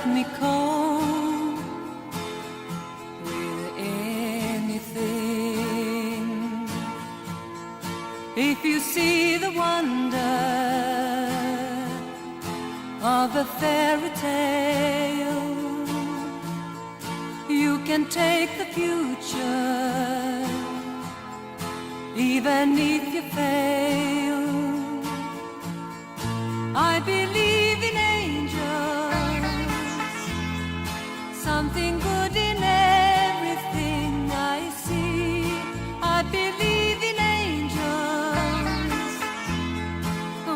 help me cope with anything. If you see the wonder of a fairy tale, you can take the future, even if you fail. I believe in angels, something good in everything I see. I believe in angels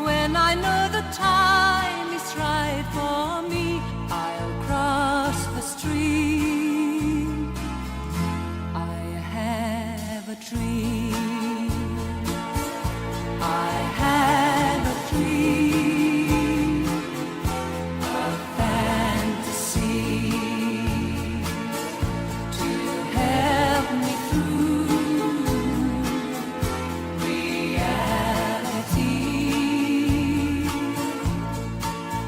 when I know the time is right for me. I'll cross the street. I have a dream. I have a dream, a fantasy to help me through reality.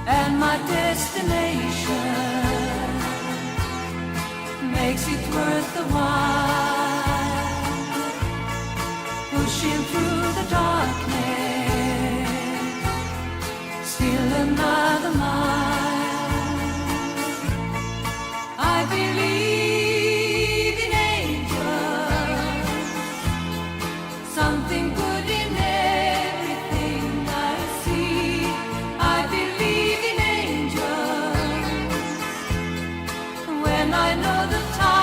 And my destination makes it worth the while, pushing through the darkness, still another mile. I believe in angels, something good in everything I see. I believe in angels when I know the time